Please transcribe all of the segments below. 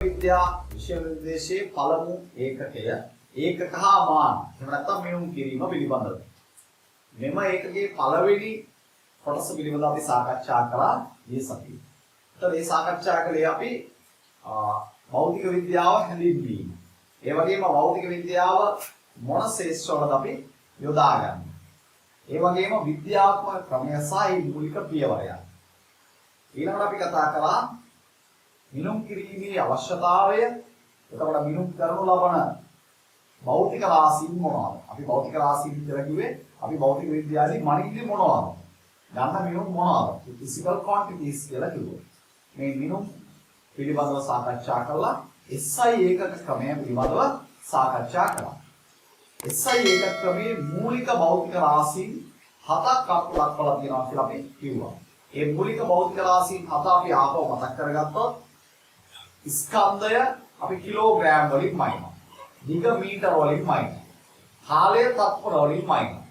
විද්‍යා විෂය නිර්දේශයේ පළමු ඒකකය ඒකක හා මාන එහෙම නැත්නම් මෙනුම් කිරීම පිළිබඳව. මෙම ඒකකයේ පළවෙනි කොටස පිළිබඳව අපි සාකච්ඡා කළා ඊයේ සතියේ. ඒතර මේ සාකච්ඡා කළේ අපි භෞතික විද්‍යාව හැඳින්වීම. ඒ වගේම භෞතික විද්‍යාව මොන ශේෂ්ත්‍රවලද අපි යොදාගන්නේ. ඒ වගේම විද්‍යාත්මක ක්‍රමය සහ මූලික පියවරයන්. ඊළඟට අපි කතා කළා මිනුම් කිරීමේ අවශ්‍යතාවය. එතකොට මිනුම් කරනු ලබන භෞතික රාශීන් මොනවාද? අපි භෞතික රාශීන් කියලා කිව්වේ අපි භෞතික විද්‍යාවේ මනින්නේ මොනවාද? ගන්න මිනුම් මොනවාද? physical quantities කියලා කිව්වා. මේ මිනුම් පිළිබඳව සාකච්ඡා කළා. SI ඒකක ක්‍රමය පිළිබඳව සාකච්ඡා කළා. SI ඒකක ක්‍රමයේ මූලික භෞතික රාශීන් 7ක් දක්වලා තියෙනවා කියලා අපි කිව්වා. මේ මූලික භෞතික රාශීන් 7 අපි ආපහු මතක් කරගත්තොත් ස්කන්ධය අපි කිලෝග්‍රෑම් වලින් මනිනවා. දිග මීටර වලින් මනිනවා. කාලය තත්පර වලින් මනිනවා.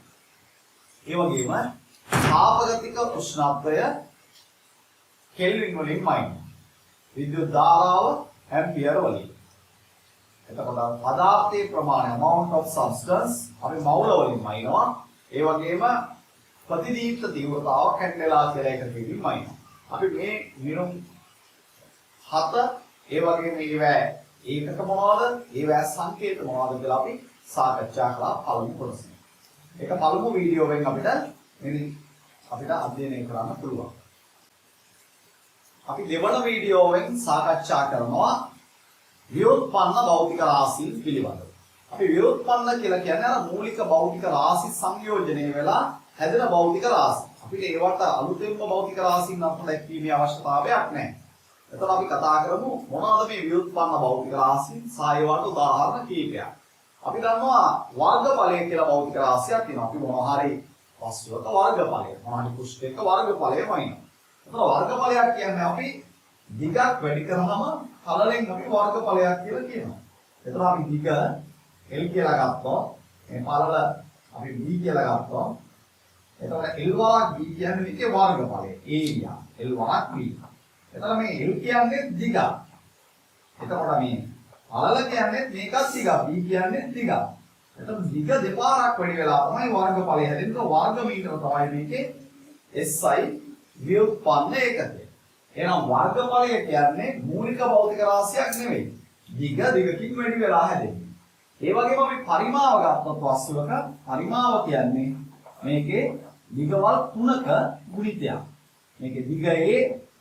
ඒ වගේම තාපගතික උෂ්ණත්වය කෙල්වින් වලින් මනිනවා. විද්‍යුත් ධාරාව ඇම්පියර වලින්. එතකොට පදාර්ථයේ ප්‍රමාණය amount of substance අපි මවුල වලින් මනිනවා. ඒ වගේම ප්‍රතිදීප්ත තීව්‍රතාව කැන්ඩෙලා කියලා එකකින් මනිනවා. අපි මේ මිනුම් 7 ඒ වගේම ඒවැ ඒකක මොනවද? ඒවැ සංකේත මොනවද කියලා අපි සාකච්ඡා කළා පළමු කොටසේ. ඒක පළමු වීඩියෝවෙන් අපිට අධ්‍යයනය කරන්න පුළුවන්. අපි දෙවන වීඩියෝවෙන් සාකච්ඡා කරනවා ව්‍යුත්පන්න භෞතික රාශීන් පිළිබඳව. අපි ව්‍යුත්පන්න කියලා කියන්නේ අර මූලික භෞතික රාශි සංයෝජනය වෙලා හැදෙන භෞතික රාශි. අපිට ඒවට අලුතෙන්ම භෞතික රාශීන් නම් දැක්වීමේ අවශ්‍යතාවයක් නැහැ. එතකොට අපි කතා කරමු මොනවද මේ ව්‍යුත්පන්න භෞතික රාශීන් සහ ඒවට උදාහරණ කීපයක්. අපි දන්නවා වර්ගඵලය කියලා භෞතික රාශියක් තියෙනවා. අපි මොනවා හරි වස්තුවක වර්ගඵලය, මොනවා හරි කුෂ්ඨයක වර්ගඵලය වයින්නවා. එතකොට වර්ගඵලයක් කියන්නේ අපි දිගක් වැඩි කරනම කලලෙන් අපි වර්ගඵලයක් කියලා කියනවා. එතකොට අපි දිග L කියලා ගත්තොත් මේ පළල අපි B කියලා ගත්තොත් එතකොට L වරක් B කියන්නේ මේකේ වර්ගඵලය. ඒරියා L වරක් B. එතකොට මේ L කියන්නේ දිග. එතකොට මේ පළල කියන්නේ මේකත් දිග. B කියන්නේ දිග. එතකොට දිග දෙපාරක් වැඩි වෙලා තමයි වර්ගඵලය හැදෙන්නේ. වර්ග මීටර තමයි මේකේ SI ව්‍යුත්පන්න ඒකකය. එහෙනම් වර්ගඵලය කියන්නේ මූලික භෞතික රාශියක් නෙවෙයි. දිග දිගකින් වැඩි වෙලා හැදෙන්නේ. ඒ වගේම අපි පරිමාව ගත්තොත් වස්තුවක පරිමාව කියන්නේ මේකේ දිගවල් 3ක ගුණිතයක්. මේකේ දිග A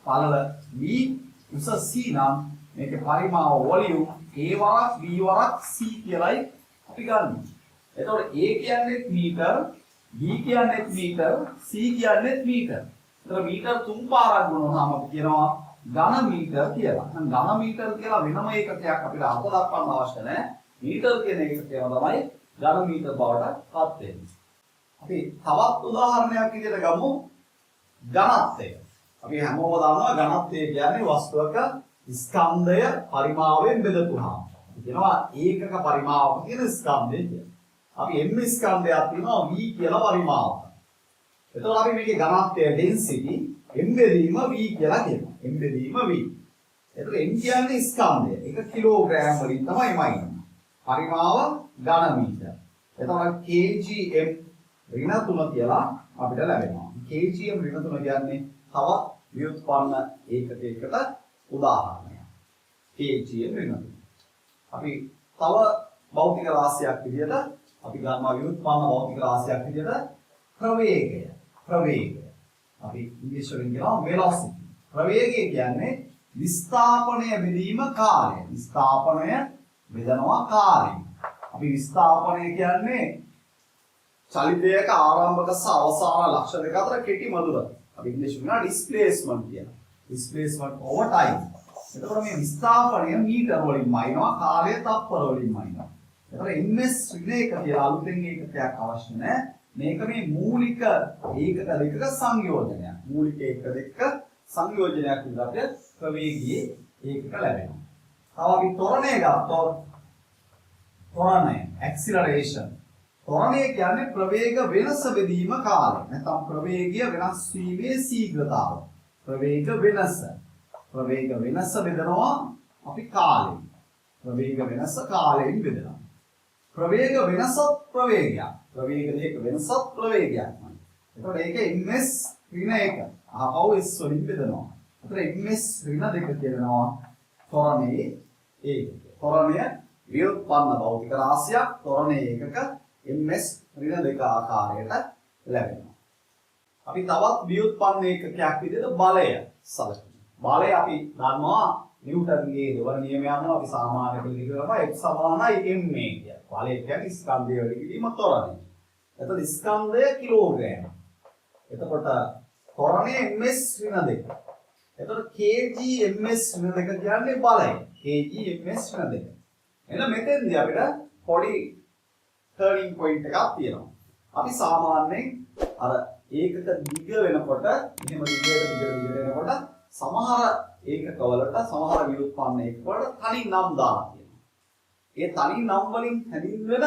පළල B උස C නම් මේකේ පරිමාව වොලියුම් A වරක් B වරක් C කියලායි අපි ගන්න. එතකොට A කියන්නේ මීටර, B කියන්නේ මීටර, C කියන්නේ මීටර. එතකොට මීටර 3 පාරක් ගුණවම අපි කියනවා ඝන මීටර කියලා. දැන් ඝන මීටර කියලා වෙනම ඒකකයක් අපිට අර්ථ දක්වන්න අවශ්‍ය නැහැ. මීටර කියන එකක තමයි ඝන මීටර බවට පත් වෙන්නේ. අපි තවත් උදාහරණයක් විදිහට ගමු ඝනත්වය. අපි හැමෝම දන්නවා ඝනත්වය කියන්නේ වස්තුවක ස්කන්ධය පරිමාවෙන් බෙදපුවාම. අපි කියනවා ඒකක පරිමාවක තියෙන ස්කන්ධය කියලා. අපි m ස්කන්ධයක් තියෙනවා v කියලා පරිමාවක. එතකොට අපි මේකේ ඝනත්වය density m බෙදීම v කියලා කියනවා. m බෙදීම v. එතකොට m කියන්නේ ස්කන්ධය. 1 කිලෝග්‍රෑම් වලින් තමයි මයින්නේ. පරිමාව ඝන මීටර. එතකොට kgm ඍණ 3 කියලා අපිට ලැබෙනවා. kgm ඍණ 3 කියන්නේ තවත් ව්‍යුත්පන්න ඒකකයකට උදාහරණයක්. kgm ඍණ 3. අපි තව භෞතික රාශියක් විදිහට අපි ගන්නවා ව්‍යුත්පන්න භෞතික රාශියක් විදිහට ප්‍රවේගය. අපි ඉංග්‍රීසි වලින් කියනවා velocity. ප්‍රවේගය කියන්නේ විස්ථාපනය බෙදීම කාලය. විස්ථාපනය බෙදනවා කාලය. අපි විස්ථාපනය කියන්නේ චලිතයක ආරම්භක සහ අවසාන ලක්ෂ දෙක අතර කෙටි මදුර. අපි ඉංග්‍රීසි වලින් displacement කියනවා. displacement over time. එතකොට මේ විස්ථාපනය මීටර වලින් මනිනවා, කාලය තත්පර වලින් මනිනවා. එතකොට ms ඍණ 1 කියලා අලුතෙන් ඒකකයක් අවශ්‍ය නැහැ. මේක මේ මූලික ඒකක දෙකක සංයෝජනයක්. මූලික ඒකක දෙකක සංයෝජනයක් විදිහට ප්‍රවේගී ඒකක ලැබෙනවා. තව අපි ත්වරණය ගත්තොත් ත්වරණය acceleration. ත්වරණය කියන්නේ ප්‍රවේග වෙනස බෙදීම කාලය. නැත්නම් ප්‍රවේගය වෙනස් වීමේ ශීඝ්‍රතාව. ප්‍රවේග වෙනස බෙදනවා අපි කාලෙන්. ප්‍රවේග වෙනස කාලයෙන් බෙදනවා. ප්‍රවේග වෙනසත් ප්‍රවේගයක්. ප්‍රවේග දෙක වෙනසත් ප්‍රවේගයක්මයි. එතකොට ඒක ms ඍණ 1. ආපහු s වලින් බෙදනවා. එතකොට ms ඍණ 2 කියනවා ත්වරණයේ ඒකක. ත්වරණය ව්‍යුත්පන්න භෞතික රාශියක් ත්වරණයේ ඒකක ms ඍණ 2 ආකාරයට ලැබෙනවා. අපි තවත් ව්‍යුත්පන්න ඒකකයක් විදිහට බලය සලකනවා. බලය අපි දන්නවා නිව්ටන්ගේ දෙවන නියමය අනුව අපි සාමාන්‍ය පිළිගන්න කරනවා F සමානයි ma කියලා. බලය කියන්නේ ස්කන්ධය වල කිරීම ත්වරණය. එතකොට ස්කන්ධය කිලෝග්‍රෑම්. එතකොට ත්වරණය ms ඍණ 2. එතකොට kg ms ඍණ 2 කියන්නේ බලය. kg ms ඍණ 2. එහෙනම් මෙතෙන්දී අපිට පොඩි ටර්නින් පොයින්ට් එකක් තියෙනවා. අපි සාමාන්‍යයෙන් අර ඒකක දිග වෙනකොට මෙහෙම දිගට වෙනකොට සමහර ඒකකවලට සමහර ව්‍යුත්පන්න ඒකකවලට තනි නම් දාලා තියෙනවා. ඒ තනි නම් වලින් හැදින්වෙන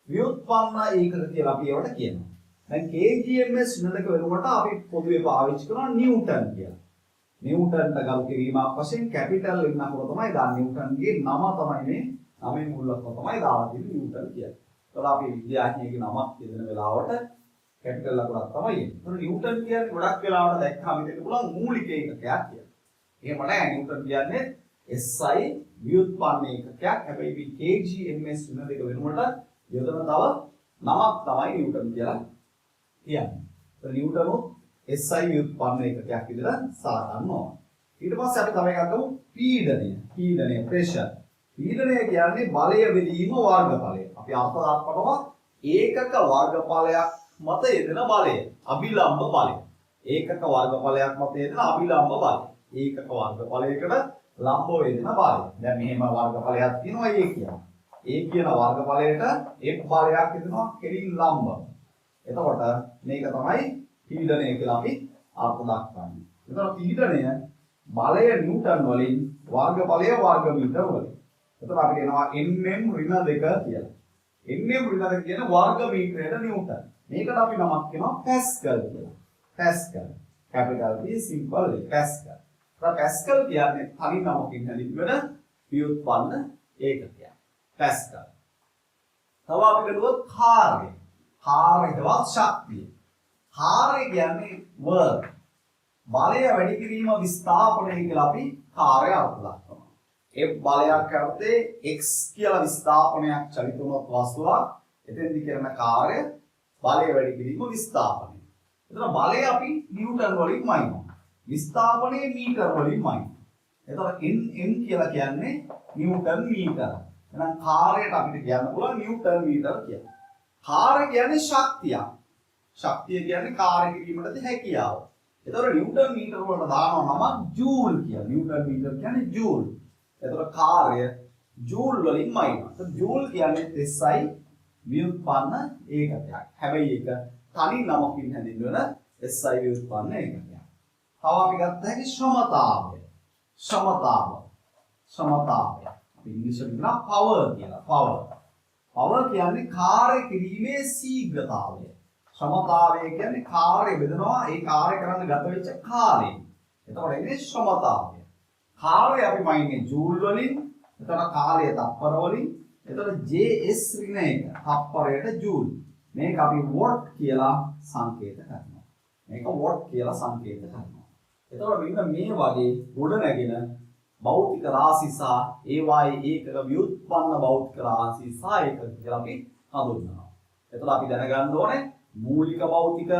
ව්‍යුත්පන්න ඒකක කියලා අපි ඒවට කියනවා. දැන් kgms ඍණ 2 වෙනකොට අපි පොදුවේ පාවිච්චි කරනවා නිව්ටන් කියලා. නිව්ටන්ට ගරු කිරීමක් වශයෙන් කැපිටල් වෙනකොට තමයි දා නිව්ටන්ගේ නම තමයි මේ නමෙන් මුල්ලක්ව තමයි දාලා තියෙන්නේ නිව්ටන් කියලා. ඒතකොට අපි විද්‍යාඥයෙකුගේ නමක් දෙන වෙලාවට කැපිටල් ලකුණක් තමයි එන්නේ. ඒතකොට නිව්ටන් කියන්නේ ගොඩක් වෙලාවට දැක්කම හිතෙන්න පුළුවන් මූලික ඒකකයක් කියලා. එහෙම නැහැ නිව්ටන් කියන්නේ SI ව්‍යුත්පන්න ඒකකයක්. හැබැයි මේ kgms ඍණ 2 වෙනකොට යොදන තව නමක් තමයි නිව්ටන් කියලා කියන්නේ. ඒතකොට නිව්ටන් SI ව්‍යුත්පන්න ඒකකයක් විදිහට සලකන්න ඕන. ඊට පස්සේ අපි තව එකක් ගමු පීඩනය ප්‍රෙෂර්. පීඩනය කියන්නේ බලය බෙදීම වර්ගඵලය. අපි අර්ථ දක්වනවා ඒකක වර්ගඵලයක් මත යෙදෙන බලය අභිලම්බ බලය. ඒකක වර්ගඵලයක් මත යෙදෙන අභිලම්බ බලය. ඒකක වර්ගඵලයකට ලම්බ යෙදෙන බලය. දැන් මෙහෙම වර්ගඵලයක් තියෙනවා ඒ කියනවා. ඒ කියන වර්ගඵලයට එක් බලයක් යෙදෙනවා කෙලින් ලම්බ. එතකොට මේක තමයි පීඩනය කියලා අපි අර්ථ දක්වන්නේ. එතකොට පීඩනය බලය නිව්ටන් වලින් වර්ගඵලය වර්ග මීටර වලින්. එතකොට අපි කියනවා nm ඍණ 2 කියලා. nm ඍණ 2 කියන වර්ග මීටරයට නිව්ටන්. මේකට අපි නමක් කියනවා පැස්කල් කියලා. Pascal. Capital P simple A Pascal. Pascal කියන්නේ තනි නමකින් හැදින්වෙන ව්‍යුත්පන්න ඒකකයක්. පැස්කල්. තව අපි ගලුවොත් කාර්ය. කාර්යවත් ශක්තිය. කාර්ය කියන්නේ වර්ක්. බලය වැඩි කිරීම විස්ථාපනය කියලා අපි කාර්ය අර්ථ දක්වනවා. ඒ බලයක් අර්ථේ x කියලා විස්ථාපනයක් චලිත වුණොත් වස්තුවක් එතෙන්දි කරන කාර්ය බලය වැඩි කිරීම විස්ථාපනය. එතන බලය අපි නිව්ටන් වලින් මයින්නවා. විස්ථාපනය මීටර වලින් මයින්නවා. එතකොට nm කියලා කියන්නේ නිව්ටන් මීටර. එහෙනම් කාර්යයට අපිට කියන්න පුළුවන් නිව්ටන් මීටර කියලා. කාර්ය කියන්නේ ශක්තියක්. ශක්තිය කියන්නේ කාර්ය කිරීමට හැකියාව. එතකොට නිව්ටන් මීටර වලට දානවා නම ජූල් කියලා. නිව්ටන් මීටර කියන්නේ ජූල්. එතකොට කාර්ය ජූල් වලින් මයින්නවා. එතකොට ජූල් කියන්නේ SI ව්‍යුත්පන්න ඒකකයක්. හැබැයි ඒක තනි නමකින් හැදින්වෙන SI ව්‍යුත්පන්න ඒකකයක්. තව අපි ගත්ත හැකි ශ්‍රමතාවය. අපි ඉංග්‍රීසියෙන් කියනවා power කියලා. power කියන්නේ කාර්ය කිරීමේ ශීඝ්‍රතාවය. ශ්‍රමතාවය කියන්නේ කාර්ය බෙදනවා ඒ කාර්ය කරන්න ගත වෙච්ච කාලය. එතකොට ඉන්නේ ශ්‍රමතාවය. කාර්ය අපි මයින්නේ ජූල් වලින්. එතකොට කාලය තප්පර වලින්. එතකොට JS ඍණ 1 තප්පරයට ජූල්. මේක අපි වොට් කියලා සංකේත කරනවා. එතකොට මෙන්න මේ වගේ ගොඩ නැගෙන භෞතික රාශි සහ ඒවායේ ඒකක ව්‍යුත්පන්න භෞතික රාශි සහ ඒකක කියලා අපි හඳුන්වනවා. එතකොට අපි දැනගන්න ඕනේ මූලික භෞතික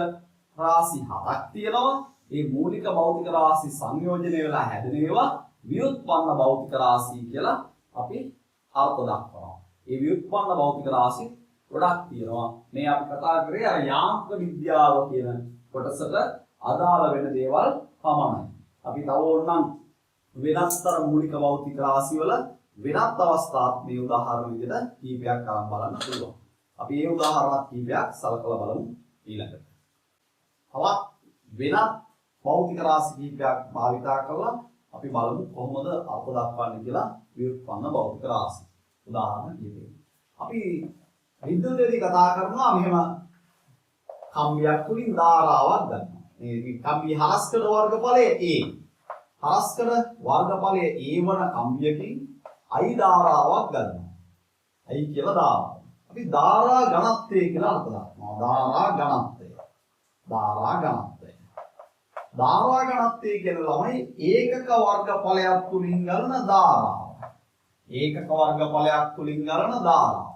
රාශි 7ක් තියෙනවා. මේ මූලික භෞතික රාශි සංයෝජනය වෙලා හැදෙන ඒවා ව්‍යුත්පන්න භෞතික රාශි කියලා අපි අර්ථ දක්වනවා. මේ ව්‍යුත්පන්න භෞතික රාශි ගොඩක් තියෙනවා. මේ අපි කතා කරේ අර යාන්ත්‍ර විද්‍යාව කියන කොටසට අදාළ වෙන දේවල් පමණයි. අපි තව ඕනනම් වෙනස්තර මූලික භෞතික රාශි වල වෙනත් අවස්ථාත් මේ උදාහරණ විදිහට කීපයක් අරන් බලන්න පුළුවන්. අපි මේ උදාහරණ කීපයක් සලකලා බලමු ඊළඟට. තවත් වෙනත් භෞතික රාශි කීපයක් භාවිතා කරලා අපි බලමු කොහොමද අර්ථ දක්වන්නේ කියලා ව්‍යුත්පන්න භෞතික රාශි. උදාහරණ කීපයක්. අපි විද්‍යුත්යේදී කතා කරනවා මෙහෙම කම්බියක් තුලින් ධාරාවක් ගන්නවා. මේ කම්බිය හරස් කළ වර්ගඵලය A. හරස්කර වර්ගඵලයේ a වන කම්බියකින් I ධාරාවක් ගන්නවා. I කියලා දානවා. අපි ධාරා ඝනත්වය කියලා අර්ථ දක්වනවා. ධාරා ඝනත්වය. ධාරා ඝනත්වය. ධාරා ඝනත්වය කියන ළමයි ඒකක වර්ගඵලයක් තුලින් ගන්න ධාරාව. ඒකක වර්ගඵලයක් තුලින් ගන්න ධාරාව.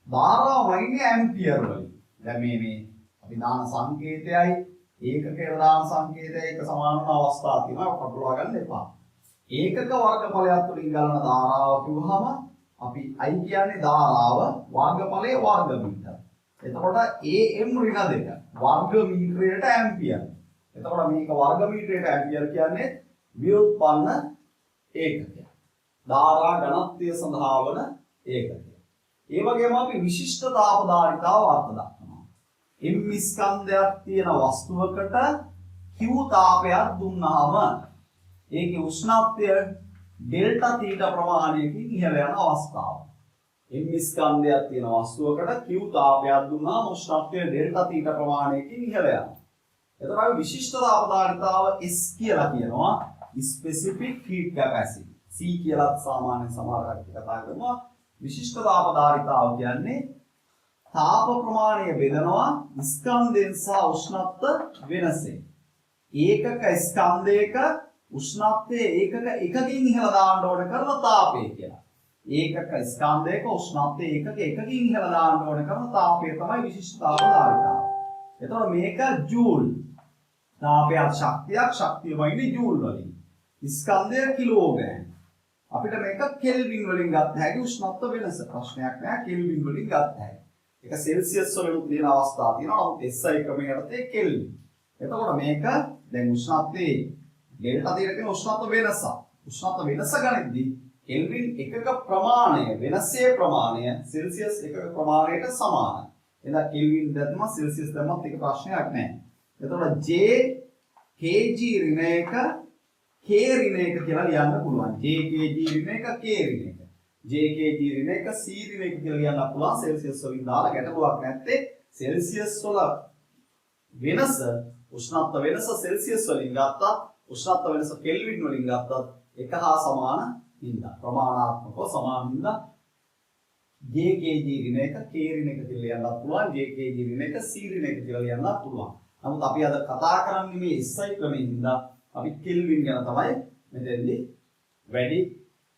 ධාරාව වයින්නේ ඇම්පියර් වලින්. දැන් මේ අපි දාන සංකේතයයි ඒකකේ දාන සංකේතයයි එක සමාන වන අවස්ථා තියෙනවා. කපුලවා ගන්න එපා. ඒකක වර්ගඵලයක් තුලින් ගලන ධාරාව කිව්වහම අපි I කියන්නේ ධාරාව වර්ගඵලයේ වර්ග මීටර. එතකොට AM ඍණ 2 වර්ග මීටරයට ඇම්පියර්. එතකොට මේක වර්ග මීටරයට ඇම්පියර් කියන්නේ ව්‍යුත්පන්න ඒකකය. ධාරා ඝනත්වය සඳහා වන ඒකකය. ඒ වගේම අපි විශිෂ්ට තාපධාරිතාව අර්ථ දක්වනවා. M ස්කන්ධයක් තියෙන වස්තුවකට Q තාපයක් දුන්නාම ඒකේ උෂ්ණත්වය ඩෙල්ටා තීටා ප්‍රමාණයකින් ඉහළ යන අවස්ථාව. M ස්කන්ධයක් තියෙන වස්තුවකට Q තාපයක් දුන්නාම උෂ්ණත්වය ඩෙල්ටා තීටා ප්‍රමාණයකින් ඉහළ යනවා. එතකොට අපි විශිෂ්ට තාපධාරිතාව S කියලා කියනවා. Specific heat capacity. C කියලා සාමාන්‍ය සමහර කට්ටිය කතා කරනවා. විශිෂ්ට තාපධාරිතාව කියන්නේ තාප ප්‍රමාණය බෙදනවා ස්කන්ධයෙන් සහ උෂ්ණත්ව වෙනසෙන්. ඒකක ස්කන්ධයක උෂ්ණත්වයේ ඒකක එකකින් ඉහළ දාන්න ඕන කරන තාපය කියලා. ඒකක ස්කන්ධයක උෂ්ණත්වයේ ඒකක එකකින් ඉහළ දාන්න ඕන කරන තාපය තමයි විශිෂ්ට තාපධාරිතාව. එතකොට මේක ජූල්. තාපයක් ශක්තිය වයින්නේ ජූල් වලින්. ස්කන්ධය කිලෝග්‍රෑම්. අපිට මේක කෙල්වින් වලින් ගන්න හැකි උෂ්ණත්ව වෙනස ප්‍රශ්නයක් නෑ කෙල්වින් වලින් ගන්න හැකි. ඒක සෙල්සියස් වලින් තියෙන අවස්ථා තියෙනවා. නමුත් SI ක්‍රමයේ යටතේ කෙල්වින්. එතකොට මේක දැන් උෂ්ණත්වයේ ඩෙල්ටා තීරක උෂ්ණත්ව වෙනස. උෂ්ණත්ව වෙනස ගනිද්දී කෙල්වින් එකක ප්‍රමාණය වෙනසේ ප්‍රමාණය සෙල්සියස් එකක ප්‍රමාණයට සමානයි. එහෙනම් කෙල්වින් දැම්ම සෙල්සියස් දැම්මත් ඒක ප්‍රශ්නයක් නෑ. එතකොට J kg ඍණ 1 K ඍණ 1 කියලා ලියන්න පුළුවන්. J kg ඍණ 1 K ඍණ 1. J kg ඍණ 1 C ඍණ 1 කියලා ලියන්න පුළුවන්. සෙල්සියස් වලින් දාලා ගැටලුවක් නැත්තේ. සෙල්සියස් වල වෙනස උෂ්ණත්ව වෙනස සෙල්සියස් වලින් ගත්තත් උෂ්ණත්ව වෙනස කෙල්වින් වලින් ගත්තත් එක හා සමාන හින්දා ප්‍රමාණාත්මකව සමාන හින්දා J kg ඍණ 1 K ඍණ 1 කියලා ලියන්නත් පුළුවන්. J kg ඍණ 1 C ඍණ 1 කියලා ලියන්නත් පුළුවන්. නමුත් අපි අද කතා කරන්නේ මේ SI ක්‍රමයෙන් හින්දා අපි කෙල්වින් ගැන තමයි මෙතෙන්දී වැඩි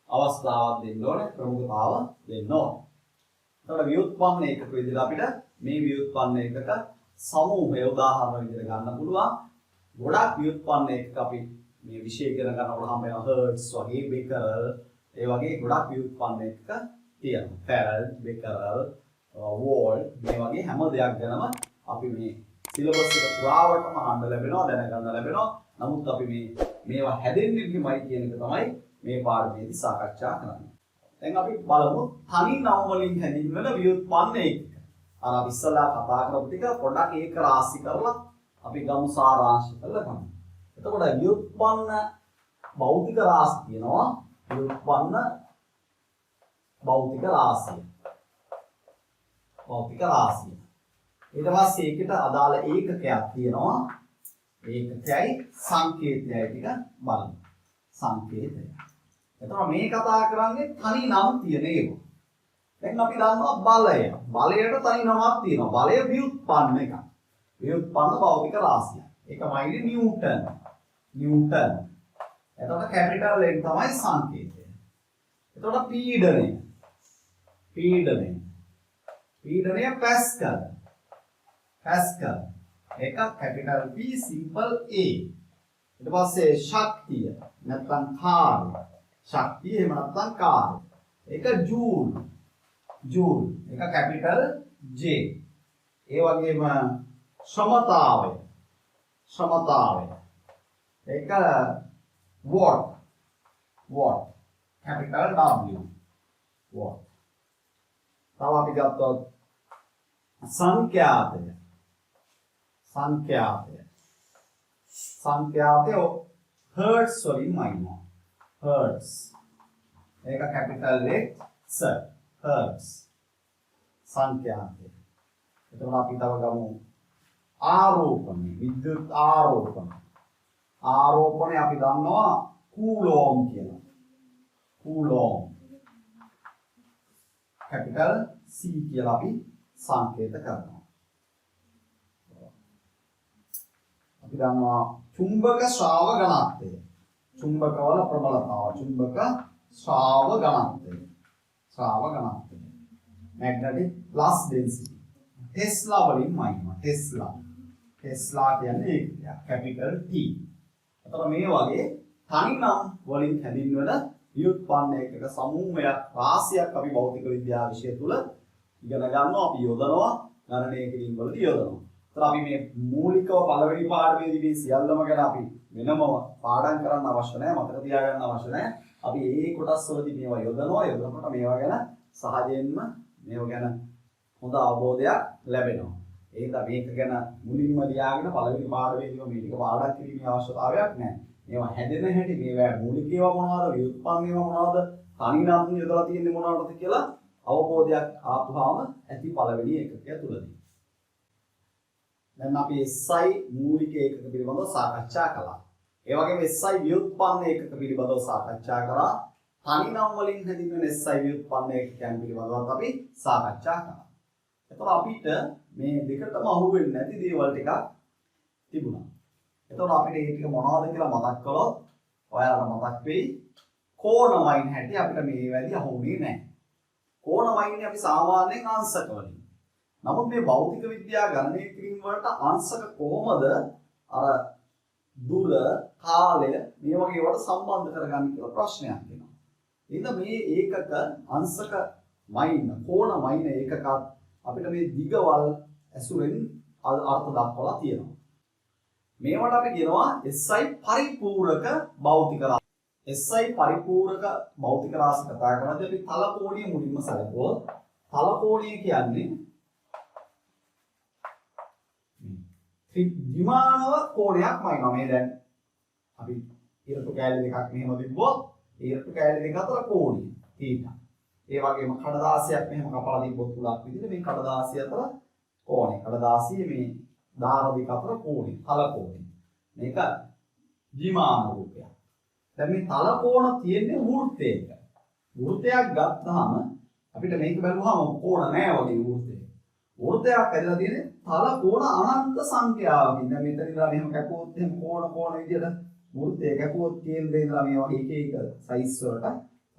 අවස්ථාවක් දෙන්න ඕනේ ප්‍රමුඛතාව දෙන්න ඕනේ. එතකොට ව්‍යුත්පන්න ඒකක විදිහට අපිට මේ ව්‍යුත්පන්න ඒකක සමූහය උදාහරණ විදිහට ගන්න පුළුවන්. ගොඩක් ව්‍යුත්පන්න ඒකක අපි මේ විෂය ඉගෙන ගන්නකොට හම් වෙන හර්ට්ස් වගේ බෙකරල් ඒ වගේ ගොඩක් ව්‍යුත්පන්න ඒකක තියෙනවා. ෆැරඩ්, බෙකරල්, වෝල්ට් මේ වගේ හැම දෙයක් ගැනම අපි මේ සිලබස් එක පුරාවටම අහන්න ලැබෙනවා දැනගන්න ලැබෙනවා. නමුත් අපි මේවා හැදෙන්නේ කිමයි කියන එක තමයි මේ පාඩමේදී සාකච්ඡා කරන්නේ. දැන් අපි බලමු තනි නම් වලින් හැදින්වෙන ව්‍යුත්පන්න ඒකක. අර අපි ඉස්සලා කතා කරපු ටික පොඩ්ඩක් ඒක රාශි කරලා අපි ගමු සාරාංශ කරලා ගමු. එතකොට ව්‍යුත්පන්න භෞතික රාශි කියනවා. ව්‍යුත්පන්න භෞතික රාශිය. භෞතික රාශිය. ඊට පස්සේ ඒකට අදාළ ඒකකයක් තියෙනවා. ඒකකයයි සංකේතයයි ටික බලමු. සංකේතය. එතකොට මේ කතා කරන්නේ තනි නම් තියෙන ඒවා. දැන් අපි දන්නවා බලය. බලයට තනි නමක් තියෙනවා. බලය ව්‍යුත්පන්න එකක්. ව්‍යුත්පන්න භෞතික රාශිය. ඒකමයි නිව්ටන්. නිව්ටන්. එතකොට කැපිටල් N තමයි සංකේතය. එතකොට පීඩනය. පීඩනය. පීඩනය පැස්කල්. පැස්කල්. ඒක කැපිටල් P සිම්පල් A. ඊට පස්සේ ශක්තිය නැත්නම් කාර්ය. ශක්තිය එහෙම නැත්නම් කාර්ය. ඒක ජූල්. ජූල්. ඒක කැපිටල් J. ඒ වගේම ශ්‍රමතාවය. ශ්‍රමතාවය. ඒක what. What. Capital W. What. තව අපි ගත්තොත් සංඛ්‍යාතය. සංඛ්‍යාතය. සංඛ්‍යාතය හර්ට්ස් වලින් මයින්නවා. හර්ට්ස්. ඒක කැපිටල් X. හර්ට්ස්. සංඛ්‍යාතය. එතකොට අපි තව ගමු ආරෝපණය. විද්‍යුත් ආරෝපණය. ආරෝපණය අපි දන්නවා කූලෝම් කියලා. කූලෝම්. කැපිටල් C කියලා අපි සංකේත කරනවා. අපි දන්නවා චුම්බක ශ්‍රාව ඝනත්වය. චුම්බකවල ප්‍රබලතාව. චුම්බක ශ්‍රාව ඝනත්වය. ශ්‍රාව ඝනත්වය. magnetic plus density. ටෙස්ලා වලින් මයින්නවා. ටෙස්ලා කියන්නේ ඒක. Capital T. එතකොට මේ වගේ තනි නම් වලින් හැදින්වන ව්‍යුත්පන්න ඒකක සමූහයක් රාශියක් අපි භෞතික විද්‍යාව විෂය තුල ඉගෙන ගන්නවා. අපි යොදනවා ගණනය කිරීම වලදී යොදනවා. ඒතර අපි මේ මූලිකව පළවෙනි පාඩමේදී මේ සියල්ලම ගැන අපි වෙනම පාඩම් කරන්න අවශ්‍ය නැහැ. මතක තියාගන්න අවශ්‍ය නැහැ. අපි ඒ කොටස් වලදී මේවා යොදනවා. යොදනකොට මේවා ගැන සහජයෙන්ම මේවා ගැන හොඳ අවබෝධයක් ලැබෙනවා. ඒක මේක ගැන මුලින්ම ලියාගෙන පළවෙනි පාඩමේදීම මේ ටික පාඩම් කිරීමේ අවශ්‍යතාවයක් නැහැ. මේවා හැදෙන හැටි මේවා මූලික ඒවා මොනවද, ව්‍යුත්පන්න ඒවා මොනවද, තනි නම් යොදලා තියෙන්නේ මොනවද කියලා අවබෝධයක් ආපුවාම ඇති පළවෙනි ඒකකය තුලදී. දැන් අපි SI මූලික ඒකක පිළිබඳව සාකච්ඡා කළා. ඒ වගේම SI ව්‍යුත්පන්න ඒකක පිළිබඳව සාකච්ඡා කරා. තනි නම් වලින් හැදින්වෙන SI ව්‍යුත්පන්න ඒකකයන් පිළිබඳවත් අපි සාකච්ඡා කළා. එතකොට අපිට මේ දෙකටම අහු වෙන්නේ නැති දේවල් ටිකක් තිබුණා. එතකොට අපිට මේ ටික මොනවද කියලා මතක් කළොත් ඔයාලට මතක් වෙයි කෝණමයින් හැටි අපිට මේ වැඩි අහුුනේ නැහැ. කෝණමයින් අපි සාමාන්‍යයෙන් අංශක වලින්. නමුත් මේ භෞතික විද්‍යාව ගණනය කිරීම වලට අංශක කොහොමද අර දුර කාලය මේ වගේ ඒවාට සම්බන්ධ කරගන්නේ කියලා ප්‍රශ්නයක් එනවා. එහෙනම් මේ ඒකක අංශක මයින් කෝණමයින් ඒකකත් අපිට මේ දිගවල් ඇසුරෙන් අර්ථ දක්වලා තියෙනවා. මේවට අපි කියනවා SI පරිපූරක භෞතික රාශි. SI පරිපූරක භෞතික රාශි කතා කරද්දී අපි තලකෝණීය මුලින්ම සැලකුවොත් තලකෝණීය කියන්නේ ත්‍රිමානව කෝණයක් වයින්නවා. මේ දැන් අපි ඉරටු කැලේ දෙකක් මෙහෙම තිබ්බොත් ඒ ඉරටු කැලේ දෙක අතර කෝණය θ. ඒ වගේම කඩදාසියක් මෙහෙම කපලා තිබ්බොත් උලක් විදිහට මේ කඩදාසිය අතර කෝණය. කඩදාසිය මේ දාර දෙක අතර කෝණය. තල කෝණය. මේක ද්විමාන රූපයක්. දැන් මේ තල කෝණ තියෙන්නේ වෘත්තයක. වෘත්තයක් ගත්තාම අපිට මේක බලුවාම කෝණ නෑ වගේ වෘත්තයක්. වෘත්තයක් ඇදලා තියෙන්නේ තල කෝණ අනන්ත සංඛ්‍යාවකින්. දැන් මෙතන ඉඳලා මෙහෙම කැපුවොත් එහෙම කෝණ විදිහට වෘත්තය කැපුවොත් කේන්ද්‍රේ ඉඳලා මේ වගේ එක සයිස් වලට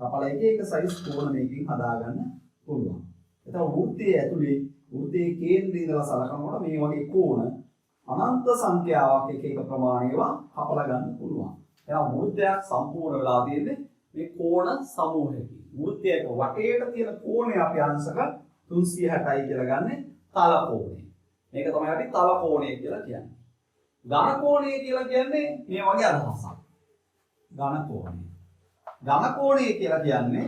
කපලා එක සයිස් කෝණ මේකෙන් හදාගන්න පුළුවන්. එතකොට වෘත්තයේ ඇතුලේ වෘත්තයේ කේන්ද්‍රේ ඉඳලා සලකනකොට මේ වගේ කෝණ අනන්ත සංඛ්‍යාවක් එක ප්‍රමාණයව කපලා ගන්න පුළුවන්. එහෙනම් වෘත්තයක් සම්පූර්ණ වෙලා තියෙන්නේ මේ කෝණ සමූහයකින්. වෘත්තයක වටේට තියෙන කෝණය අපි අංශක 360යි කියලා ගන්නෙ තල කෝණය. මේක තමයි අපි තල කෝණය කියලා කියන්නේ. ඝන කෝණය කියලා කියන්නේ මේ වගේ අදහසක්. ඝන කෝණය. ඝන කෝණය කියලා කියන්නේ